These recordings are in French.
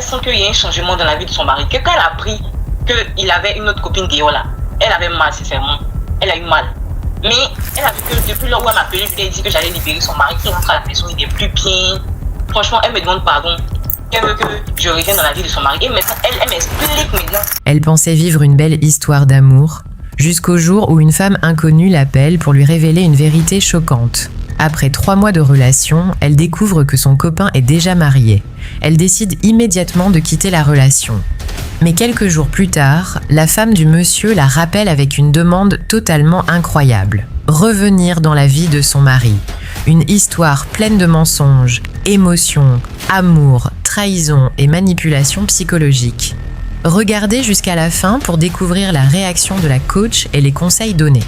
sent qu'il y a un changement dans la vie de son mari. Que quand elle a appris qu'il avait une autre copine dehors là, elle avait mal, sincèrement. Elle a eu mal. Mais elle a vu que depuis lors où elle m'a appelé, je lui ai dit que j'allais libérer son mari, qu'il rentre à la maison, il est plus bien. Franchement, elle me demande pardon. Elle veut que je revienne dans la vie de son mari. Et maintenant, elle m'explique maintenant. Elle pensait vivre une belle histoire d'amour, jusqu'au jour où une femme inconnue l'appelle pour lui révéler une vérité choquante. Après 3 mois de relation, elle découvre que son copain est déjà marié. Elle décide immédiatement de quitter la relation. Mais quelques jours plus tard, la femme du monsieur la rappelle avec une demande totalement incroyable. Revenir dans la vie de son mari. Une histoire pleine de mensonges, émotions, amour, trahison et manipulation psychologique. Regardez jusqu'à la fin pour découvrir la réaction de la coach et les conseils donnés.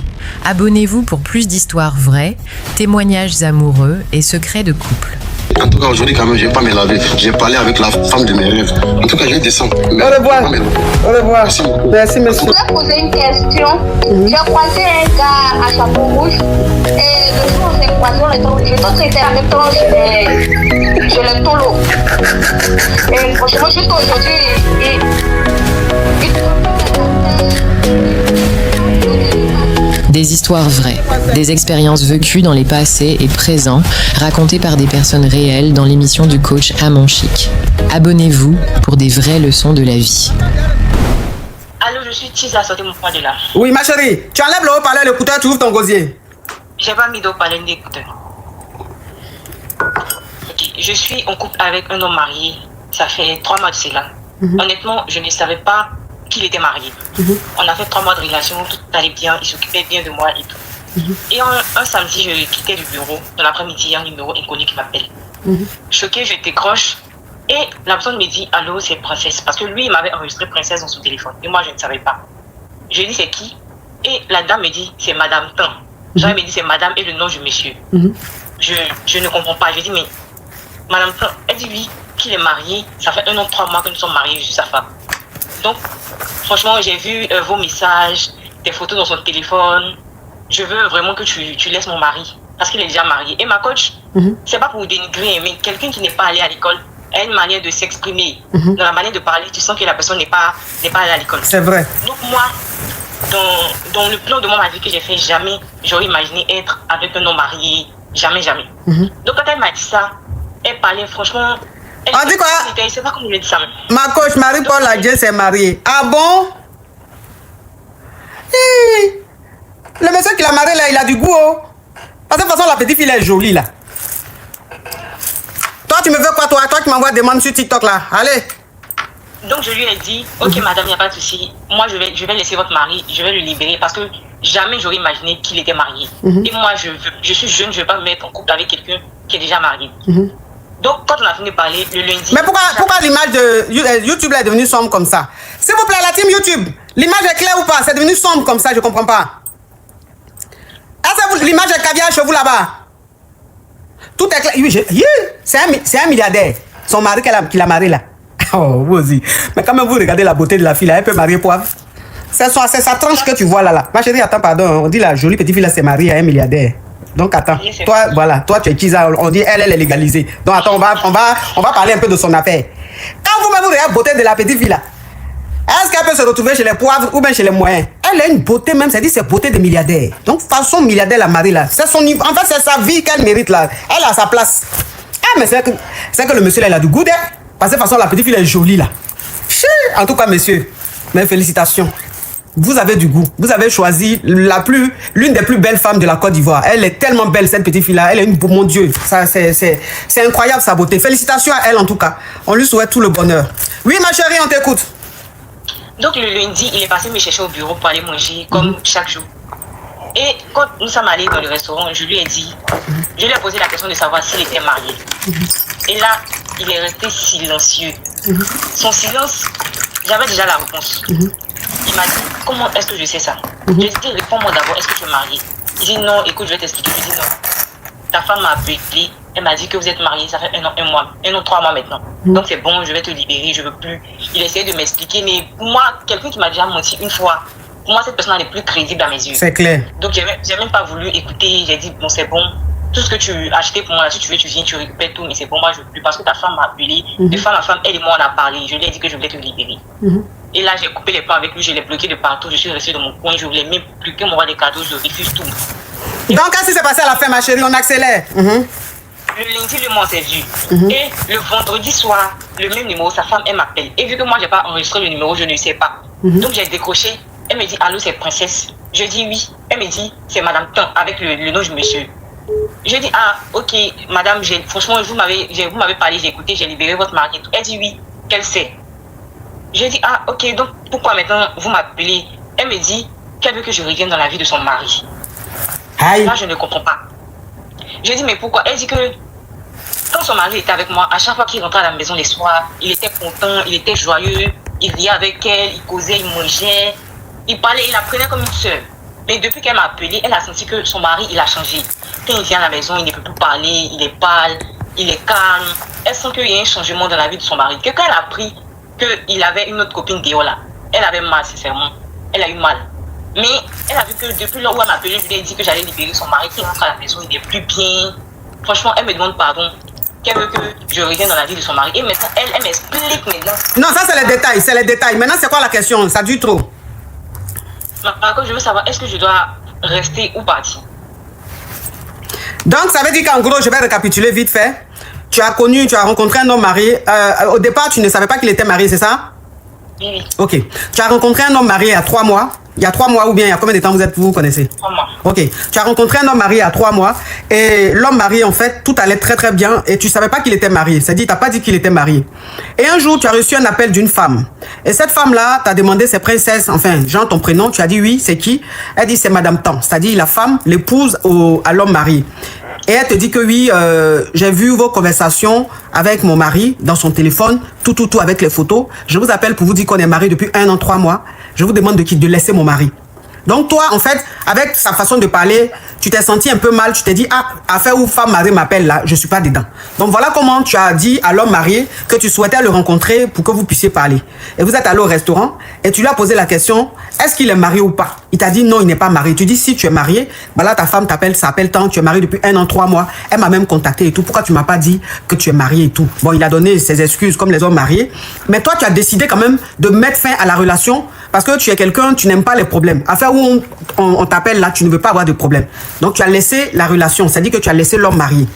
Abonnez-vous pour plus d'histoires vraies, témoignages amoureux et secrets de couple. En tout cas, aujourd'hui, quand même, je ne vais pas me laver. J'ai parlé avec la femme de mes rêves. En tout cas, je vais descendre. Au revoir. Au revoir. Merci beaucoup. Merci, monsieur. Je voulais poser une question. J'ai croisé un gars à chapeau rouge. Et le jour où on s'est croisé, on était obligés de traiter en même temps chez le tolo. Et franchement, juste aujourd'hui, Des histoires vraies, des expériences vécues dans les passés et présents, racontées par des personnes réelles dans l'émission du coach Amon Chic. Abonnez-vous pour des vraies leçons de la vie. Allô, je suis Tisa, sortez mon point de là. Oui, ma chérie, tu enlèves le haut-parleur, l'écouteur, tu ouvres ton gosier. J'ai pas mis d'eau parler d'écouteur. Ok, je suis en couple avec un homme marié. Ça fait 3 mois de cela. Honnêtement, je ne savais pas qu'il était marié. On a fait 3 mois de relation, tout allait bien, il s'occupait bien de moi et tout. Et un samedi, je quittais le bureau. Dans l'après-midi, il y a un numéro inconnu qui m'appelle. Choquée, je décroche. Et la personne me dit, allô, c'est Princesse. Parce que lui, il m'avait enregistré Princesse dans son téléphone. Et moi, je ne savais pas. Je lui dis, c'est qui? Et la dame me dit, c'est Madame Tan. J'avais me dit, c'est Madame et le nom du monsieur. Je ne comprends pas. Je dis, mais Madame Tan, elle dit, oui, qu'il est marié. Ça fait 1 an, 3 mois que nous sommes mariés, je suis sa femme. Donc, franchement, j'ai vu vos messages, tes photos dans son téléphone. Je veux vraiment que tu laisses mon mari. Parce qu'il est déjà marié. Et ma coach, c'est pas pour vous dénigrer, mais quelqu'un qui n'est pas allé à l'école a une manière de s'exprimer. Dans la manière de parler, tu sens que la personne n'est pas allée à l'école. C'est vrai. Donc moi, dans le plan de ma vie que j'ai fait, jamais j'aurais imaginé être avec un homme marié. Jamais, jamais. Donc quand elle m'a dit ça, elle parlait franchement... On dit quoi? Je ne sais pas comment il a dit ça. Ma coach Marie-Paul Adjien s'est mariée. Ah bon? Le monsieur qui l'a marié là, il a du goût. Oh. Parce que de toute façon, la petite fille elle est jolie là. Toi, tu me veux quoi, toi? Toi qui m'envoies des demandes sur TikTok là. Allez. Donc je lui ai dit, ok madame, il n'y a pas de souci. Moi, je vais laisser votre mari, je vais le libérer parce que jamais j'aurais imaginé qu'il était marié. Et moi, je suis jeune, je ne veux pas me mettre en couple avec quelqu'un qui est déjà marié. Donc, quand on a fini de parler, le lundi... Mais pourquoi l'image de YouTube est devenue sombre comme ça? S'il vous plaît, la team YouTube, l'image est claire ou pas? C'est devenu sombre comme ça, je comprends pas. Est-ce que l'image est caviar chez vous là-bas? Tout est clair. Oui, c'est un milliardaire. Son mari qui l'a marié là. Oh, vous aussi. Mais quand même, vous regardez la beauté de la fille là, elle peut marier poivre. C'est sa tranche que tu vois là. Ma chérie, attends, pardon. On dit la jolie petite fille là, c'est mariée à un milliardaire. Donc attends, toi tu es Kisa, on dit elle est légalisée. Donc attends, on va parler un peu de son affaire. Quand vous-même vous regardez la beauté de la petite fille là, est-ce qu'elle peut se retrouver chez les poivres ou bien chez les moyens? Elle a une beauté même, c'est-à-dire c'est beauté de milliardaire. Donc façon milliardaire la marie là, c'est son niveau, en fait c'est sa vie qu'elle mérite là. Elle a sa place. Ah mais c'est que le monsieur là il a du goût d'elle. Parce que de toute façon la petite fille elle est jolie là. En tout cas monsieur, mes félicitations. Vous avez du goût. Vous avez choisi l'une des plus belles femmes de la Côte d'Ivoire. Elle est tellement belle, cette petite fille-là. Elle est mon Dieu. C'est incroyable, sa beauté. Félicitations à elle, en tout cas. On lui souhaite tout le bonheur. Oui, ma chérie, on t'écoute. Donc, le lundi, il est passé me chercher au bureau pour aller manger, comme chaque jour. Et quand nous sommes allés dans le restaurant, je lui ai dit, je lui ai posé la question de savoir s'il était marié. Et là, il est resté silencieux. Son silence, j'avais déjà la réponse. Il m'a dit, comment est-ce que je sais ça? Je lui ai dit, réponds-moi d'abord, est-ce que tu es marié? Il dit, non, écoute, je vais t'expliquer. Je lui ai dit, non. Ta femme m'a appelé, elle m'a dit que vous êtes mariés, ça fait 1 an, 3 mois maintenant. Donc c'est bon, je vais te libérer, je veux plus. Il essayait de m'expliquer, mais pour moi, quelqu'un qui m'a déjà menti une fois, pour moi, cette personne n'est plus crédible à mes yeux. C'est clair. Donc j'ai même pas voulu écouter, j'ai dit, bon, c'est bon, tout ce que tu as acheté pour moi, si tu veux, tu viens, tu récupères tout, mais c'est pour moi, je veux plus parce que ta femme m'a appelé. De femme à femme, elle et moi, on a parlé. Je lui ai dit que je voulais te libérer. Et là, j'ai coupé les ponts avec lui, je l'ai bloqué de partout, je suis restée dans mon coin, je voulais même plus que m'envoie des cadeaux, je refuse tout. Donc, qu'est-ce qui s'est passé à la fin, ma chérie? On accélère. Le lundi, le mois s'est vu. Et le vendredi soir, le même numéro, sa femme, elle m'appelle. Et vu que moi, je n'ai pas enregistré le numéro, je ne sais pas. Donc, j'ai décroché. Elle me dit, allô, c'est Princesse. Je dis oui. Elle me dit, c'est Madame Tan, avec le nom du monsieur. Je dis, ah, ok, madame, franchement, vous m'avez parlé, j'ai écouté, j'ai libéré votre mari et tout. Elle dit oui, qu'elle sait. Je dis, ah, ok, donc pourquoi maintenant vous m'appelez? Elle me dit qu'elle veut que je revienne dans la vie de son mari. Aïe. Là, je ne comprends pas. Je dis, mais pourquoi? Elle dit que quand son mari était avec moi, à chaque fois qu'il rentrait à la maison les soirs, il était content, il était joyeux, il riait avec elle, il causait, il mangeait, il parlait, il la prenait comme une sœur. Mais depuis qu'elle m'a appelé, elle a senti que son mari, il a changé. Quand il vient à la maison, il ne peut plus parler, il est pâle, il est calme. Elle sent qu'il y a un changement dans la vie de son mari. Que quand elle a appris qu'il avait une autre copine Déola, elle avait mal, sincèrement. Elle a eu mal. Mais elle a vu que depuis lors où elle m'a appelé, je lui ai dit que j'allais libérer son mari, qu'il rentre à la maison, il n'est plus bien. Franchement, elle me demande pardon. Qu'elle veut que je revienne dans la vie de son mari. Et maintenant, elle m'explique maintenant. Non, ça c'est les détails, c'est les détails. Maintenant, c'est quoi la question? Ça dure trop. Par contre, je veux savoir, est-ce que je dois rester ou partir? Donc, ça veut dire qu'en gros, je vais récapituler vite fait. Tu as rencontré un homme marié. Au départ, tu ne savais pas qu'il était marié, c'est ça? Oui. Ok. Tu as rencontré un homme marié il y a 3 mois. Il y a 3 mois ou bien il y a combien de temps vous connaissez? 3 mois. Ok. Tu as rencontré un homme marié il y a 3 mois. Et l'homme marié, en fait, tout allait très très bien. Et tu ne savais pas qu'il était marié. C'est-à-dire, tu n'as pas dit qu'il était marié. Et un jour, tu as reçu un appel d'une femme. Et cette femme-là t'a demandé c'est Princesse, enfin, genre ton prénom. Tu as dit oui, c'est qui? Elle dit c'est Madame Tan. C'est-à-dire la femme, l'épouse à l'homme marié. Et elle te dit que oui, j'ai vu vos conversations avec mon mari dans son téléphone, tout avec les photos. Je vous appelle pour vous dire qu'on est mariés depuis 1 an, 3 mois. Je vous demande de laisser mon mari. Donc toi, en fait, avec sa façon de parler, tu t'es senti un peu mal. Tu t'es dit, ah, affaire où femme mariée m'appelle là, je suis pas dedans. Donc voilà comment tu as dit à l'homme marié que tu souhaitais le rencontrer pour que vous puissiez parler. Et vous êtes allé au restaurant et tu lui as posé la question, est-ce qu'il est marié ou pas? Il t'a dit non, il n'est pas marié. Tu dis, si tu es marié, bah là ta femme s'appelle tant, tu es marié depuis 1 an, 3 mois. Elle m'a même contacté et tout. Pourquoi tu m'as pas dit que tu es marié et tout? Bon, il a donné ses excuses comme les hommes mariés. Mais toi, tu as décidé quand même de mettre fin à la relation parce que tu es quelqu'un, tu n'aimes pas les problèmes. Affaire où on t'appelle là, tu ne veux pas avoir de problème. Donc tu as laissé la relation, c'est-à-dire que tu as laissé l'homme marié.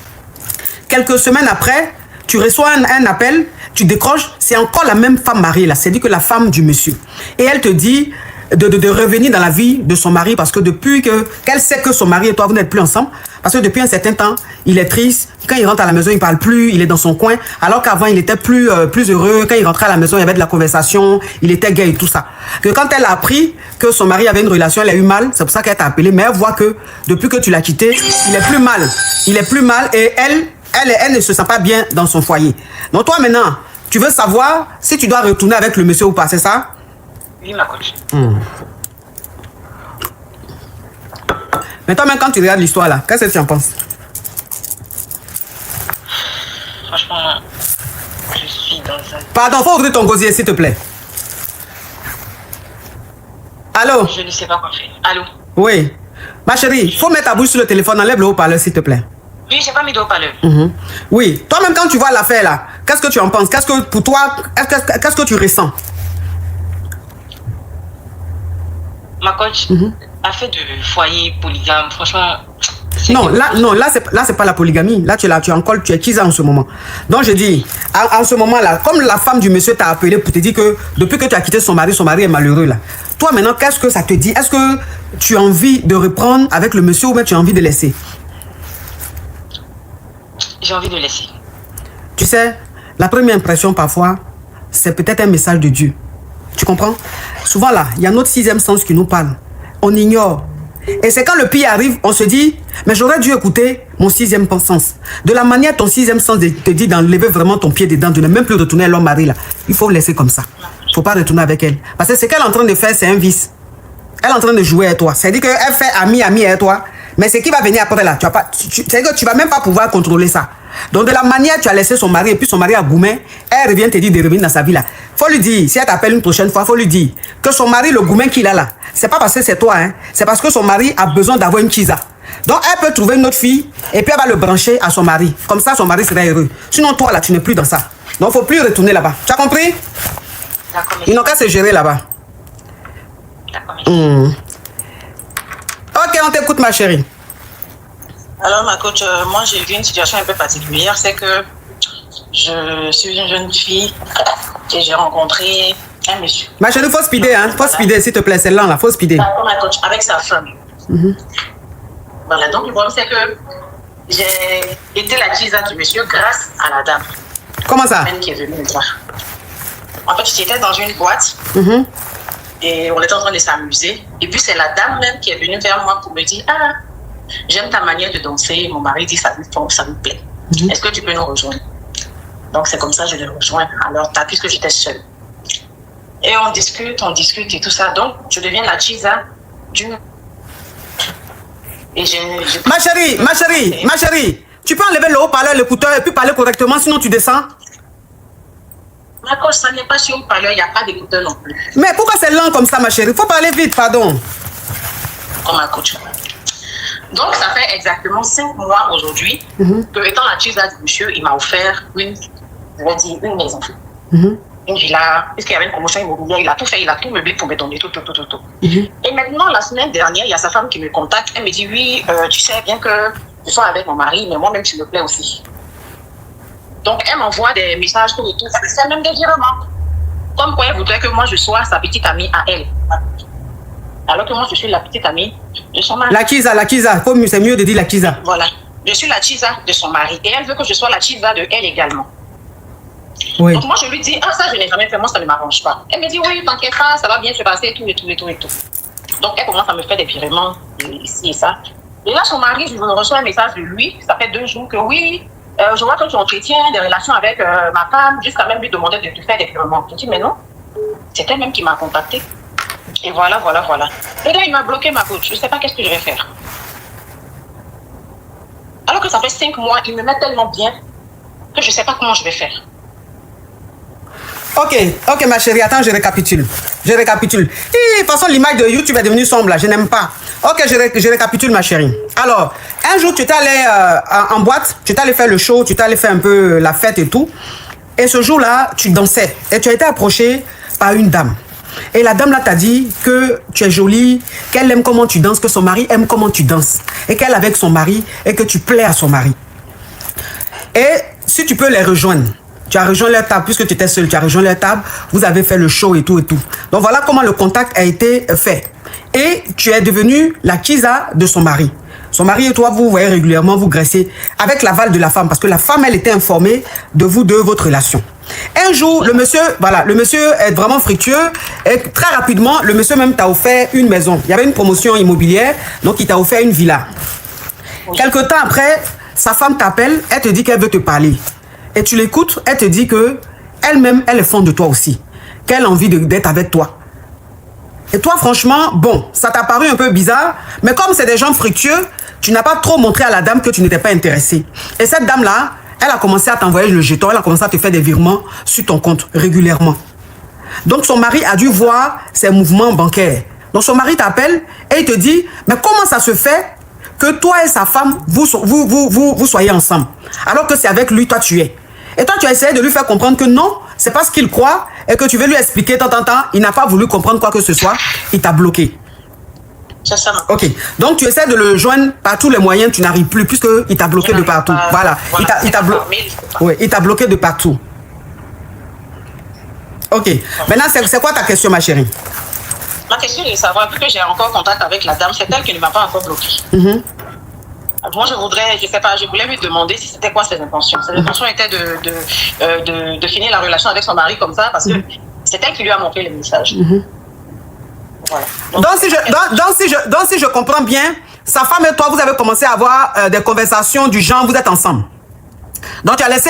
Quelques semaines après, tu reçois un appel, tu décroches, c'est encore la même femme mariée là, c'est-à-dire que la femme du monsieur. Et elle te dit de revenir dans la vie de son mari parce que depuis qu'elle sait que son mari et toi, vous n'êtes plus ensemble, parce que depuis un certain temps, il est triste. Quand il rentre à la maison, il ne parle plus, il est dans son coin. Alors qu'avant, il était plus heureux. Quand il rentrait à la maison, il y avait de la conversation, il était gay et tout ça. Que quand elle a appris que son mari avait une relation, elle a eu mal. C'est pour ça qu'elle t'a appelé. Mais elle voit que depuis que tu l'as quitté, il est plus mal. Il est plus mal et elle ne se sent pas bien dans son foyer. Donc toi maintenant, tu veux savoir si tu dois retourner avec le monsieur ou pas, c'est ça? Oui, ma coach. Mais toi, même quand tu regardes l'histoire là, qu'est-ce que tu en penses? Franchement, je suis dans un... Pardon, faut ouvrir ton gosier, s'il te plaît. Allô? Je ne sais pas quoi faire. Allô? Oui. Ma chérie, faut mettre ta bouche sur le téléphone, enlève le haut-parleur, s'il te plaît. Oui, j'ai pas mis de haut-parleur. Oui. Toi-même, quand tu vois l'affaire là, qu'est-ce que tu en penses? Qu'est-ce que pour toi, qu'est-ce que tu ressens? Ma coach, affaire de foyer polygame, franchement... Non, là c'est pas la polygamie. Là, tu es Kiza en ce moment. Donc, je dis, en ce moment-là, comme la femme du monsieur t'a appelé pour te dire que depuis que tu as quitté son mari est malheureux là. Toi, maintenant, qu'est-ce que ça te dit? Est-ce que tu as envie de reprendre avec le monsieur ou bien tu as envie de laisser? J'ai envie de laisser. Tu sais, la première impression parfois, c'est peut-être un message de Dieu. Tu comprends? Souvent là, il y a notre 6e sens qui nous parle. On ignore. Et c'est quand le pire arrive, on se dit, mais j'aurais dû écouter mon 6e sens. De la manière ton 6e sens te dit d'enlever vraiment ton pied dedans, de ne même plus retourner à l'homme mari là. Il faut laisser comme ça. Il ne faut pas retourner avec elle. Parce que ce qu'elle est en train de faire, c'est un vice. Elle est en train de jouer avec toi. C'est-à-dire qu'elle fait ami avec toi. Mais ce qui va venir après là, c'est-à-dire que tu ne vas même pas pouvoir contrôler ça. Donc de la manière tu as laissé son mari et puis son mari a gourmet, elle revient te dire de revenir dans sa vie là. Faut lui dire, si elle t'appelle une prochaine fois, faut lui dire que son mari, le gourmet qu'il a là, c'est pas parce que c'est toi, hein, c'est parce que son mari a besoin d'avoir une Kiza. Donc, elle peut trouver une autre fille et puis elle va le brancher à son mari. Comme ça, son mari sera heureux. Sinon, toi, là, tu n'es plus dans ça. Donc, il ne faut plus retourner là-bas. Tu as compris? D'accord, Ils n'ont qu'à se gérer là-bas. D'accord, Ok, on t'écoute, ma chérie. Alors, ma coach, moi, j'ai vu une situation un peu particulière. C'est que je suis une jeune fille et j'ai rencontré un monsieur. Ma chérie, il faut speeder, hein. Faut speeder, s'il te plaît. C'est lent, là. Faut speeder. D'accord, ma coach, avec sa femme. Voilà, donc le problème, c'est que j'ai été la tisa du monsieur grâce à la dame. Comment ça? Qui est venue me voir. En fait, j'étais dans une boîte et on était en train de s'amuser. Et puis, c'est la dame même qui est venue vers moi pour me dire: ah, j'aime ta manière de danser. Mon mari dit ça lui plaît. Est-ce que tu peux nous rejoindre? Donc, c'est comme ça que je l'ai rejoint. Alors, puisque j'étais seule. Et on discute et tout ça. Donc, je deviens la tisa d'une. Et Ma chérie, tu peux enlever le haut-parleur, l'écouteur et puis parler correctement, sinon tu descends. Ma coach, ça n'est pas sur haut-parleur, il n'y a pas d'écouteur non plus. Mais pourquoi c'est lent comme ça, ma chérie? Il faut parler vite, pardon. Comme un coach. Donc, ça fait exactement 5 mois aujourd'hui que, étant la tisa du monsieur, il m'a offert une maison. Une villa, puisqu'il y avait une promotion immobilière, il a tout fait, il a tout meublé pour me donner tout. Et maintenant, la semaine dernière, il y a sa femme qui me contacte, elle me dit: oui, tu sais bien que je sois avec mon mari, mais moi-même, tu me plais aussi. Donc, elle m'envoie des messages tout et tout, c'est même des virements. Comme quoi, elle voudrait que moi, je sois sa petite amie à elle. Alors que moi, je suis la petite amie de son mari. La Kisa, c'est mieux de dire la Kisa. Voilà, je suis la tisa de son mari et elle veut que je sois la tisa de elle également. Oui. Donc moi je lui dis: ah, ça je n'ai jamais fait, moi ça ne m'arrange pas. Elle me dit: oui, t'inquiète pas, ça va bien se passer, tout. Donc elle commence à me faire des virements ici et ça. Et là son mari, je reçois un message de lui, ça fait 2 jours que oui, je vois que tu entretiens des relations avec ma femme, jusqu'à même lui demander de te faire des virements. Je dis: mais non, c'est elle même qui m'a contacté. Et voilà. Et là il m'a bloqué, ma coach, je ne sais pas qu'est-ce que je vais faire. Alors que ça fait 5 mois, il me met tellement bien que je ne sais pas comment je vais faire. Ok, ma chérie, attends, je récapitule. De toute façon, l'image de YouTube est devenue sombre, là, je n'aime pas. Ok, je récapitule, ma chérie. Alors, un jour, tu t'es allé en boîte, tu t'es allé faire le show, tu t'es allé faire un peu la fête et tout. Et ce jour-là, tu dansais. Et tu as été approché par une dame. Et la dame là t'a dit que tu es jolie, qu'elle aime comment tu danses, que son mari aime comment tu danses. Et qu'elle est avec son mari et que tu plais à son mari. Et si tu peux les rejoindre, tu as rejoint leur table, puisque tu étais seule, tu as rejoint leur table, vous avez fait le show et tout. Donc voilà comment le contact a été fait. Et tu es devenue la Kisa de son mari. Son mari et toi, vous voyez régulièrement, vous graissez avec l'aval de la femme, parce que la femme, elle était informée de vous, de votre relation. Un jour, le monsieur est vraiment fructueux et très rapidement, le monsieur même t'a offert une maison. Il y avait une promotion immobilière, donc il t'a offert une villa. Quelque temps après, sa femme t'appelle, elle te dit qu'elle veut te parler. Et tu l'écoutes, elle te dit que elle-même, elle est fond de toi aussi. Qu'elle a envie d'être avec toi. Et toi, franchement, bon, ça t'a paru un peu bizarre, mais comme c'est des gens fructueux, tu n'as pas trop montré à la dame que tu n'étais pas intéressé. Et cette dame-là, elle a commencé à t'envoyer le jeton, elle a commencé à te faire des virements sur ton compte régulièrement. Donc son mari a dû voir ses mouvements bancaires. Donc son mari t'appelle et il te dit, mais comment ça se fait que toi et sa femme, vous soyez ensemble, alors que c'est avec lui, toi tu es. Et toi tu as essayé de lui faire comprendre que non, c'est pas ce qu'il croit et que tu veux lui expliquer de temps en temps, il n'a pas voulu comprendre quoi que ce soit, il t'a bloqué. C'est ça. Ok, donc tu essaies de le joindre par tous les moyens, tu n'arrives plus puisqu'il t'a bloqué de partout. Voilà, il t'a bloqué de partout. Ok, maintenant c'est quoi ta question, ma chérie? Ma question est de savoir, vu que j'ai encore contact avec la dame, c'est elle qui ne m'a pas encore bloqué. Moi, je voulais lui demander si c'était quoi ses intentions. Ses intentions étaient de finir la relation avec son mari comme ça, parce que c'est elle qui lui a montré les messages. Voilà. Donc, si je comprends bien, sa femme et toi, vous avez commencé à avoir des conversations du genre, vous êtes ensemble. Donc, tu as laissé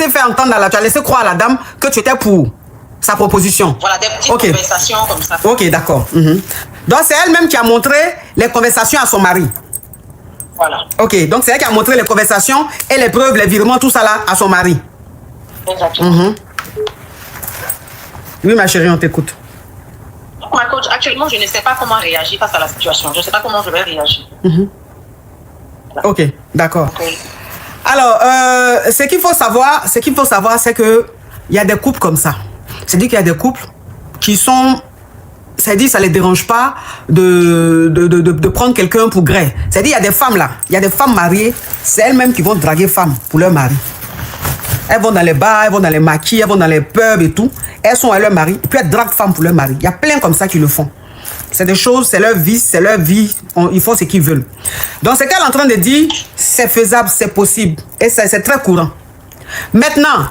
faire entendre, tu as laissé croire à la dame que tu étais pour sa proposition. Voilà, des petites conversations comme ça. Ok, d'accord. Donc, c'est elle-même qui a montré les conversations à son mari. Voilà. Ok, donc c'est elle qui a montré les conversations et les preuves, les virements, tout ça là, à son mari. Exactement. Oui, ma chérie, on t'écoute. ma coach, actuellement, je ne sais pas comment réagir face à la situation. Je ne sais pas comment je vais réagir. Voilà. Ok, d'accord. Okay. Alors, ce qu'il faut savoir, c'est que il y a des couples comme ça. C'est-à-dire qu'il y a des couples qui sont, c'est-à-dire ça les dérange pas de prendre quelqu'un pour gré. C'est-à-dire il y a des femmes là, il y a des femmes mariées, c'est elles-mêmes qui vont draguer femmes pour leur mari. Elles vont dans les bars, elles vont dans les maquis, elles vont dans les pubs et tout. Elles sont avec leur mari, et puis elles draguent femmes pour leur mari. Il y a plein comme ça qui le font. C'est des choses, c'est leur vie, ils font ce qu'ils veulent. Donc ce qu'elle est en train de dire, c'est faisable, c'est possible. Et c'est très courant. Maintenant,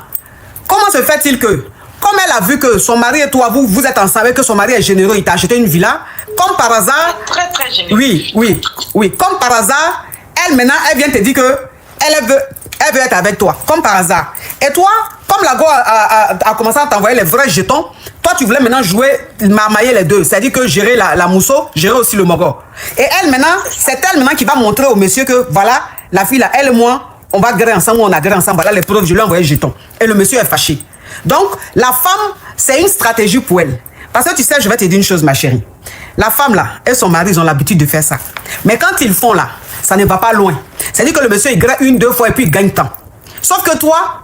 comment se fait-il que, comme elle a vu que son mari et toi, vous êtes ensemble, que son mari est généreux, il t'a acheté une villa, comme par hasard... Très, très généreux. Oui. Comme par hasard, elle maintenant, elle vient te dire que elle veut être avec toi, comme par hasard. Et toi, comme la go a commencé à t'envoyer les vrais jetons, toi, tu voulais maintenant jouer, marmailler les deux. C'est-à-dire que gérer la mousseau, gérer aussi le mogo. Et elle maintenant, c'est elle maintenant qui va montrer au monsieur que, voilà, la fille là, elle et moi, on va gréer ensemble, on a gréé ensemble, voilà les preuves, je lui ai envoyé le jeton. Et le monsieur est fâché. Donc, la femme, c'est une stratégie pour elle. Parce que tu sais, je vais te dire une chose, ma chérie. La femme là, et son mari, ils ont l'habitude de faire ça. Mais quand ils font là, ça ne va pas loin. C'est-à-dire que le monsieur, il grée une, deux fois et puis il gagne temps. Sauf que toi,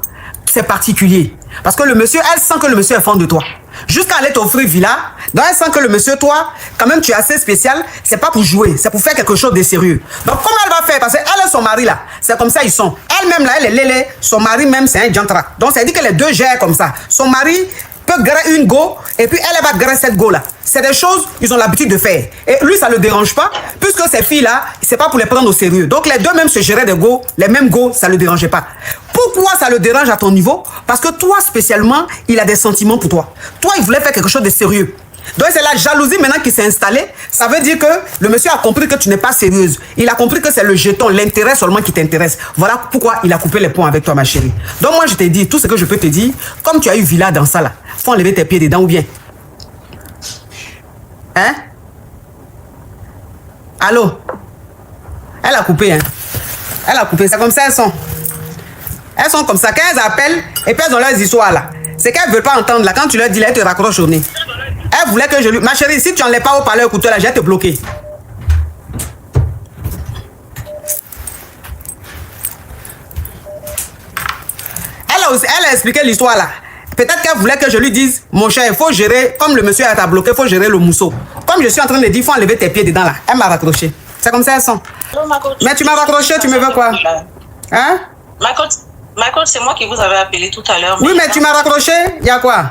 c'est particulier. Parce que le monsieur, elle sent que le monsieur est fan de toi. Jusqu'à aller t'offrir villa, donc elle sent que le monsieur, toi, quand même, tu es assez spécial. C'est pas pour jouer, c'est pour faire quelque chose de sérieux. Donc, comment elle va faire? Parce qu'elle et son mari, là, c'est comme ça, ils sont. Elle-même, là, elle est lélé. Son mari, même, c'est un jantra. Donc, ça veut dire que les deux gèrent comme ça. Son mari peut gréer une go, et puis elle va gréer cette go-là. C'est des choses, ils ont l'habitude de faire. Et lui, ça ne le dérange pas, puisque ces filles-là, c'est pas pour les prendre au sérieux. Donc, les deux même se géraient des go, les mêmes go, ça ne le dérangeait pas. Pourquoi ça le dérange à ton niveau? Parce que toi, spécialement, il a des sentiments pour toi. Toi, il voulait faire quelque chose de sérieux. Donc, c'est la jalousie maintenant qui s'est installée. Ça veut dire que le monsieur a compris que tu n'es pas sérieuse. Il a compris que c'est le jeton, l'intérêt seulement qui t'intéresse. Voilà pourquoi il a coupé les ponts avec toi, ma chérie. Donc, moi, je t'ai dit, tout ce que je peux te dire, comme tu as eu villa dans ça, là, faut enlever tes pieds dedans ou bien. Hein? Allô? Elle a coupé, hein? Elle a coupé. C'est comme ça, elles sont. Elles sont comme ça. Quand elles appellent, et puis elles ont leurs histoires, là. C'est qu'elles ne veulent pas entendre, là. Quand tu leur dis, là, elles te raccrochent au nez. Elle voulait que je lui... Ma chérie, si tu n'enlèves pas au parleur écouteur, là, je vais te bloquer. Elle a expliqué l'histoire, là. Peut-être qu'elle voulait que je lui dise, mon cher, il faut gérer, comme le monsieur t'a bloqué, il faut gérer le mousseau. Comme je suis en train de dire, il faut enlever tes pieds dedans, là. Elle m'a raccroché. C'est comme ça, elles sont. Mais tu m'as raccroché, tu me veux quoi? Hein? Ma coach, c'est moi qui vous avais appelé tout à l'heure. Oui, mais tu m'as raccroché, il y a quoi?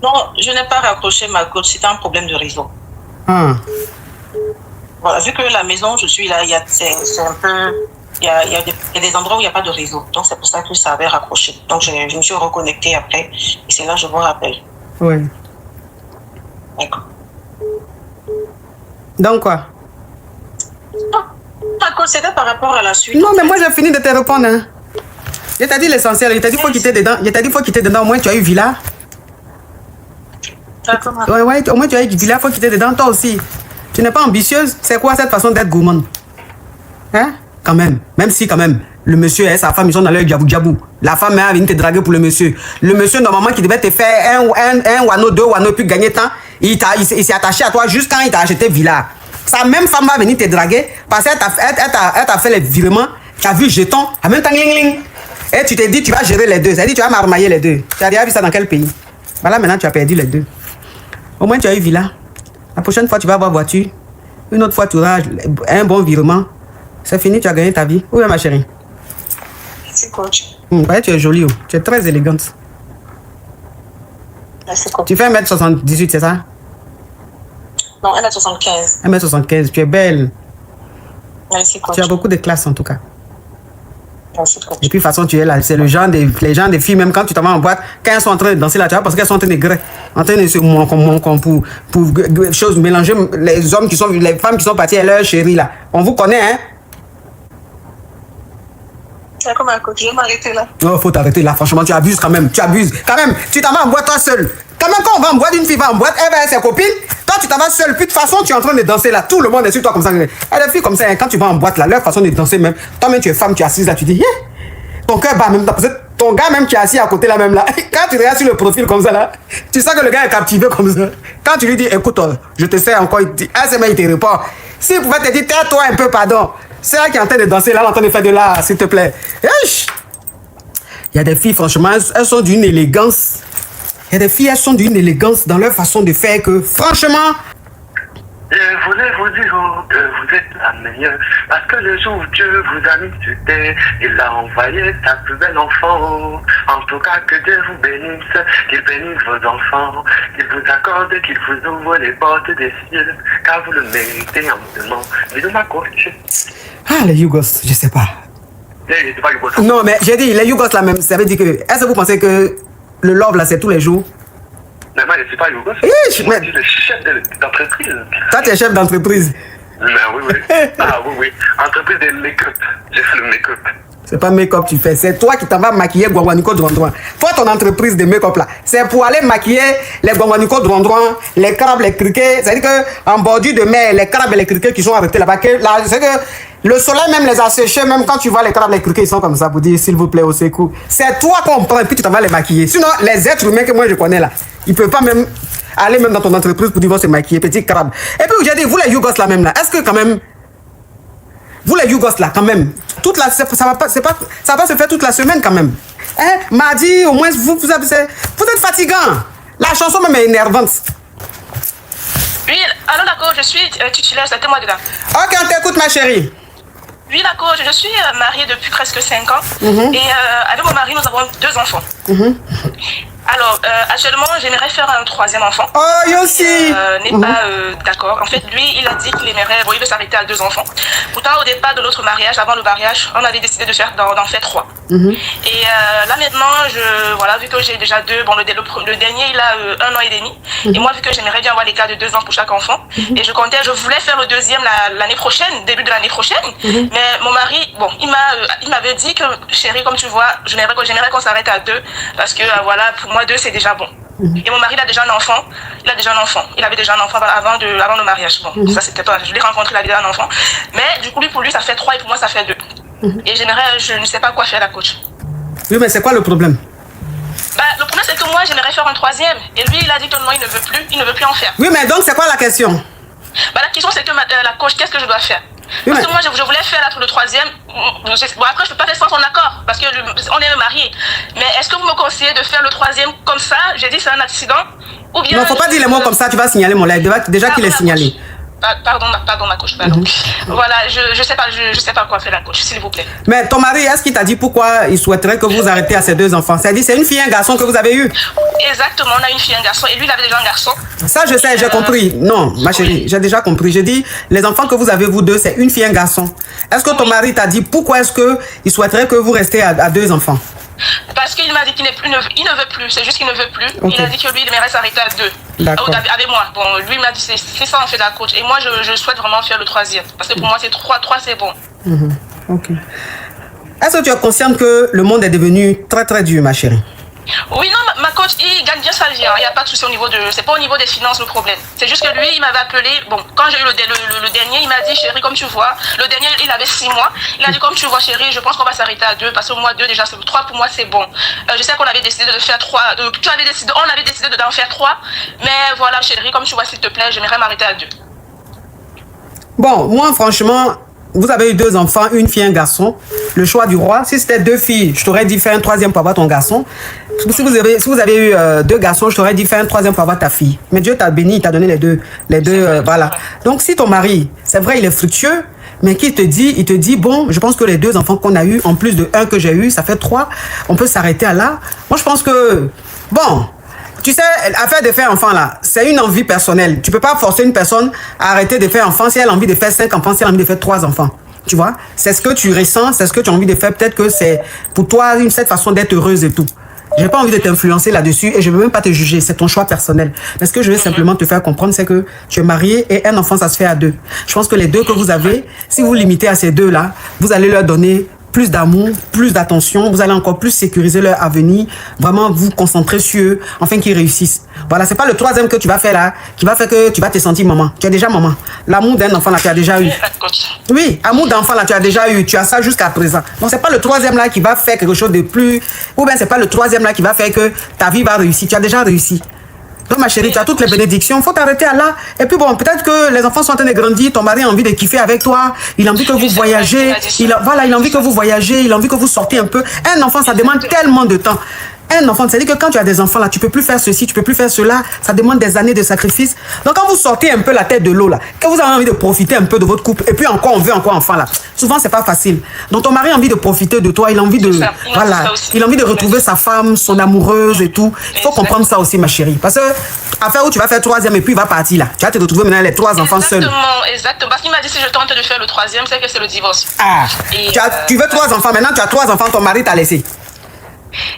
Non, je n'ai pas raccroché ma coach, c'était un problème de réseau. Voilà, vu que la maison, je suis là, c'est un peu... Il y a des endroits où il n'y a pas de réseau. Donc, c'est pour ça que ça avait raccroché. Donc, je me suis reconnectée après. Et c'est là que je vous rappelle. Oui. D'accord. Donc, quoi? Ma coach, c'était par rapport à la suite. Non, mais moi, j'ai fini de te répondre. Hein. Je t'ai dit l'essentiel. Je t'ai dit qu'il faut quitter dedans. Je t'ai dit qu'il faut quitter dedans. Au moins, tu as eu villa. Ouais, au moins, tu as eu villa. Il faut quitter dedans. Toi aussi. Tu n'es pas ambitieuse. C'est quoi cette façon d'être gourmande? Hein? Quand même. Même si, quand même, le monsieur et sa femme, ils sont dans leur djabou-djabou. La femme est venue te draguer pour le monsieur. Le monsieur, normalement, qui devait te faire un wano, deux wano, puis gagner temps, il s'est attaché à toi juste quand il t'a acheté villa. Sa même femme va venir te draguer parce qu'elle t'a fait les virements. Tu as vu le jeton, en même temps, ling. Et tu t'es dit, tu vas gérer les deux. C'est-à-dire, tu vas marmailler les deux. Tu as déjà vu ça dans quel pays? Voilà, maintenant, tu as perdu les deux. Au moins, tu as eu villa. La prochaine fois, tu vas avoir voiture. Une autre fois, tu auras un bon virement. C'est fini, tu as gagné ta vie. Où est ma chérie? Merci, coach. Ouais, tu es jolie. Oh. Tu es très élégante. Merci, coach. Tu fais 1m78, c'est ça? Non, 1m75. 1m75, tu es belle. Merci, coach. Tu as beaucoup de classe, en tout cas. Merci, coach. Et puis, de toute façon, tu es là. C'est le genre les gens des filles, même quand tu t'en vas en boîte, quand elles sont en train de danser là, tu vois, parce qu'elles sont en train de gré, en train de se pour choses, mélanger les hommes qui sont, les femmes qui sont parties à leur chérie là. On vous connaît, hein? D'accord, ma coach, je vais m'arrêter là. Non, faut t'arrêter là. Franchement, tu abuses quand même. Tu abuses. Quand même, tu t'en vas en boîte toi seul. Quand même, quand on va en boîte, une fille va en boîte, elle va avec ses copines. Toi, tu t'en vas seul. Puis de toute façon, tu es en train de danser là. Tout le monde est sur toi comme ça. Et les filles comme ça, hein, quand tu vas en boîte là, leur façon de danser même. Toi-même, tu es femme, tu es assise là, tu dis, yeah. Ton cœur bat même. ton gars même qui est assis à côté là même là, quand tu regardes sur le profil comme ça là, tu sens que le gars est captivé comme ça. Quand tu lui dis, écoute, je te sais encore, il te dit, ah c'est moi, il te répond. S'il pouvait te dire, tais-toi un peu, pardon. C'est là qui est en train de danser, là, en train de faire de l'art, s'il te plaît. Il y a des filles, franchement, elles sont d'une élégance. Il y a des filles, elles sont d'une élégance dans leur façon de faire que, franchement... Je voulais vous dire que vous êtes la meilleure, parce que le jour où Dieu vous a mis sur terre, il a envoyé sa plus belle enfant. En tout cas, que Dieu vous bénisse, qu'il bénisse vos enfants, qu'il vous accorde, qu'il vous ouvre les portes des cieux, car vous le méritez amplement. Dis-nous ma coach. Ah, les Yougos, je sais pas. C'est pas Yougos. Non, mais j'ai dit, les Yougos là même, ça veut dire que... Est-ce que vous pensez que le love là, c'est tous les jours? Mais moi, je ne suis pas Yougos. Mais... Je suis le chef d'entreprise. Toi, tu es chef d'entreprise. Mais oui. Ah oui. Entreprise de make-up. J'ai fait le make-up. C'est pas make-up tu fais, c'est toi qui t'en vas maquiller Guanguanico Drondouan. Toi, ton entreprise de make-up là, c'est pour aller maquiller les Guanguanico Drondouan, les crabes, les criquets. C'est-à-dire qu'en bordure de mer, les crabes et les criquets qui sont arrêtés là-bas, c'est que le soleil même les a séchés, même quand tu vois les crabes, les criquets, ils sont comme ça pour dire s'il vous plaît, au secours. C'est toi qu'on prend et puis tu t'en vas les maquiller. Sinon, les êtres humains que moi je connais là, ils peuvent pas même aller même dans ton entreprise pour dire vont se maquiller, petit crabe. Et puis j'ai dit, vous les Yougos là même là, est-ce que quand même, vous les Yougos là quand même, ça va pas se faire toute la semaine quand même. Hein? Mardi, au moins, vous êtes fatigant. La chanson même est énervante. Oui, alors d'accord, je suis titulaire, c'était moi dedans. Ok, on t'écoute ma chérie. Oui, d'accord, je suis mariée depuis presque 5 ans. Et avec mon mari, nous avons 2 enfants. Alors, actuellement, j'aimerais faire un 3e enfant. Oh, yo aussi. N'est pas d'accord. En fait, lui, il a dit qu'il aimerait, il veut s'arrêter à 2 enfants. Pourtant, au départ de notre mariage, avant le mariage, on avait décidé d'en faire 3. Et là, maintenant, vu que j'ai déjà 2, le dernier, il a 1 an et demi. Et moi, vu que j'aimerais bien avoir l'écart de 2 ans pour chaque enfant, et je voulais faire le 2e l'année prochaine, début de l'année prochaine. Mais mon mari, il m'avait dit que, chérie, comme tu vois, j'aimerais qu'on s'arrête à 2, parce que, pour moi, 2, c'est déjà bon. Et mon mari, il a déjà un enfant. Il avait déjà un enfant avant le mariage. Bon, ça, c'était pas... Je l'ai rencontré, il avait déjà un enfant. Mais, du coup, pour lui, ça fait 3 et pour moi, ça fait 2. Et je ne sais pas quoi faire, la coach. Oui, mais c'est quoi le problème? Le problème, c'est que moi, j'aimerais faire un 3e. Et lui, il a dit que non, il ne veut plus en faire. Oui, mais donc, c'est quoi la question? La question, c'est que la coach, qu'est-ce que je dois faire? Parce que moi, je voulais faire le 3e. Après, je ne peux pas faire sans son accord, parce qu'on est mariés. Mais est-ce que vous me conseillez de faire le 3e comme ça? J'ai dit c'est un accident. Ou bien... Non, faut pas dire les mots comme ça, tu vas signaler mon live. Déjà qu'il est signalé. Pardon ma coach. Voilà, je sais pas quoi faire la coach, s'il vous plaît. Mais ton mari, est-ce qu'il t'a dit pourquoi il souhaiterait que vous arrêtez à ces 2 enfants? C'est-à-dire, c'est une fille et un garçon que vous avez eu? Exactement, on a une fille et un garçon. Et lui, il avait déjà un garçon. Ça, je sais, j'ai compris. Non, ma chérie, j'ai déjà compris. J'ai dit, les enfants que vous avez, vous 2, c'est une fille et un garçon. Est-ce que ton mari t'a dit pourquoi est-ce qu'il souhaiterait que vous restiez à 2 enfants? Parce qu'il m'a dit qu'il ne veut plus, c'est juste qu'il ne veut plus. Okay. Il a dit que lui, il aimerait s'arrêter à 2. Avec moi. Bon, lui, il m'a dit, c'est ça, on fait la coach. Et moi, je souhaite vraiment faire le 3e. Parce que pour moi, c'est 3, c'est bon. Ok. Est-ce que tu es consciente que le monde est devenu très, très dur, ma chérie? Oui, non, ma coach, il gagne bien sa vie. Il n'y a pas de souci au niveau de... C'est pas au niveau des finances le problème. C'est juste que lui, il m'avait appelé... Bon, quand j'ai eu le dernier, il m'a dit, chérie, comme tu vois... Le dernier, il avait 6 mois. Il a dit, comme tu vois, chérie, je pense qu'on va s'arrêter à 2. Parce que moi, 2, déjà, 3 pour moi, c'est bon. Je sais qu'on avait décidé de faire 3. On avait décidé d'en faire 3. Mais voilà, chérie, comme tu vois, s'il te plaît, j'aimerais m'arrêter à 2. Bon, moi, franchement... Vous avez eu 2 enfants, une fille et un garçon. Le choix du roi. Si c'était 2 filles, je t'aurais dit faire un 3e pour avoir ton garçon. Si vous avez eu 2 garçons, je t'aurais dit faire un 3e pour avoir ta fille. Mais Dieu t'a béni, il t'a donné les deux. Voilà. Donc si ton mari, c'est vrai, il est fructueux, mais il te dit, bon, je pense que les 2 enfants qu'on a eu, en plus de 1 que j'ai eu, ça fait 3. On peut s'arrêter à là. Moi, je pense que, bon... Tu sais, l'affaire de faire enfant là, c'est une envie personnelle. Tu peux pas forcer une personne à arrêter de faire enfant si elle a envie de faire 5 enfants, si elle a envie de faire 3 enfants. Tu vois? C'est ce que tu ressens, c'est ce que tu as envie de faire. Peut-être que c'est pour toi cette façon d'être heureuse et tout. J'ai pas envie de t'influencer là-dessus et je veux même pas te juger. C'est ton choix personnel. Mais ce que je veux simplement te faire comprendre, c'est que tu es marié et un enfant, ça se fait à 2. Je pense que les 2 que vous avez, si vous limitez à ces 2 là, vous allez leur donner plus d'amour, plus d'attention. Vous allez encore plus sécuriser leur avenir. Vraiment vous concentrer sur eux, afin qu'ils réussissent. Voilà, c'est pas le troisième que tu vas faire là, qui va faire que tu vas te sentir maman. Tu es déjà maman. L'amour d'un enfant là, tu as déjà eu. Oui, amour d'enfant là, tu as déjà eu. Tu as ça jusqu'à présent. Donc c'est pas le troisième là qui va faire quelque chose de plus... Ou bien c'est pas le troisième là qui va faire que ta vie va réussir. Tu as déjà réussi. Donc ma chérie, tu as toutes les bénédictions, il faut t'arrêter à là. Et puis bon, peut-être que les enfants sont en train de grandir, ton mari a envie de kiffer avec toi, il a envie que vous voyagez, il a envie que vous voyagez, il a envie que vous sortez un peu. Un enfant, ça demande tellement de temps. Un enfant, c'est-à-dire que quand tu as des enfants là, tu peux plus faire ceci, tu peux plus faire cela, ça demande des années de sacrifice. Donc quand vous sortez un peu la tête de l'eau là, que vous avez envie de profiter un peu de votre couple, et puis encore on veut encore enfant là, souvent c'est pas facile. Donc ton mari a envie de profiter de toi, il a envie de, voilà, il a envie de retrouver sa femme, son amoureuse et tout. Il faut comprendre ça aussi ma chérie, parce que affaire où tu vas faire troisième et puis il va partir là, tu vas te retrouver maintenant les trois enfants seuls. Exactement, parce qu'il m'a dit si je tente de faire le troisième, c'est que c'est le divorce. Ah, tu veux trois enfants, maintenant tu as trois enfants, ton mari t'a laissé.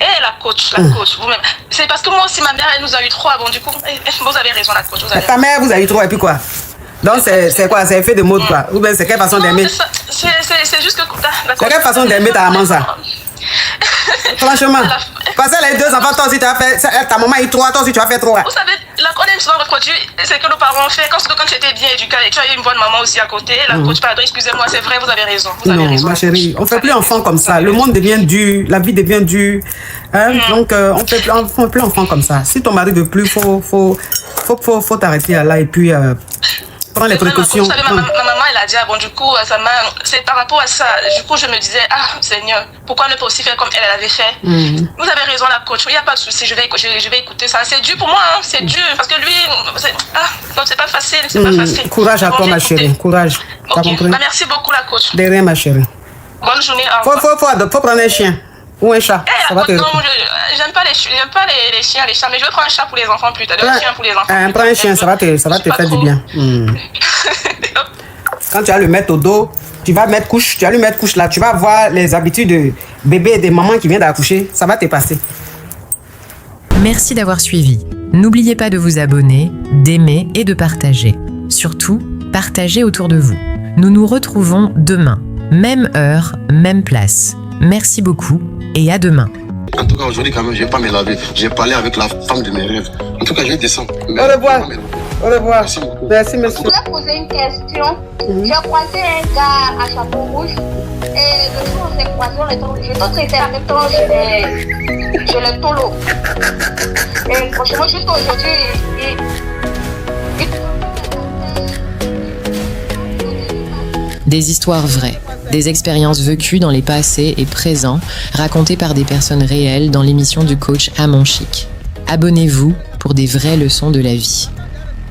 La coach, vous-même. C'est parce que moi aussi, ma mère, elle nous a eu 3. Bon, du coup, vous avez raison, la coach. Ta mère vous a eu 3 et puis quoi? Donc, c'est quoi? C'est effet de mode, quoi? Ou bien c'est quelle façon d'aimer? C'est juste que... C'est quelle façon d'aimer ta maman, ça? Franchement. Parce qu'elle a eu 2 enfants, toi aussi, tu as fait... Ta maman a eu 3, toi aussi, tu as fait 3. Vous savez, on aime souvent reproduire ce que nos parents ont fait. Quand tu étais bien éduqué, tu as eu une bonne maman aussi à côté. La coach, pardon, excusez-moi, c'est vrai, vous avez raison. Non, ma chérie, on ne fait plus enfant comme ça. Le monde devient dur, la vie devient dure. Hein? Donc, on ne fait plus enfant comme ça. Si ton mari ne veut plus, faut t'arrêter là et puis... prends les précautions. Vous savez, ma maman, elle a dit, bon, du coup, c'est par rapport à ça. Du coup, je me disais, Seigneur, pourquoi ne pas aussi faire comme elle avait fait? Vous avez raison, la coach. Il n'y a pas de souci, je vais écouter ça. C'est dur pour moi, hein, c'est dur. Parce que lui, c'est pas facile, c'est pas facile. Courage à toi, ma chérie, courage. Okay. Merci beaucoup, la coach. De rien, ma chérie. Bonne journée. Faut prendre un chien. Ou un chat. Ça va te... Non, j'aime pas les chiens, les chats, mais je vais prendre un chat pour les enfants plus tard. Un chien pour les enfants. Prends un chien, ça va te faire du bien. Quand tu vas le mettre au dos, tu vas lui mettre couche là, tu vas voir les habitudes de bébé et des mamans qui viennent d'accoucher, ça va te passer. Merci d'avoir suivi. N'oubliez pas de vous abonner, d'aimer et de partager. Surtout, partagez autour de vous. Nous nous retrouvons demain, même heure, même place. Merci beaucoup et à demain. En tout cas, aujourd'hui, quand même, je ne vais pas me laver. J'ai parlé avec la femme de mes rêves. En tout cas, je vais descendre. Au revoir. Au revoir. Merci, monsieur. Je voulais poser une question. J'ai croisé un gars à chapeau rouge. Et le jour où on s'est croisé, on était obligés. D'autres étaient en même temps chez le tolo. Et franchement, jusqu'à aujourd'hui, Des histoires vraies, des expériences vécues dans les passés et présents, racontées par des personnes réelles dans l'émission du coach à Mon Chic. Abonnez-vous pour des vraies leçons de la vie.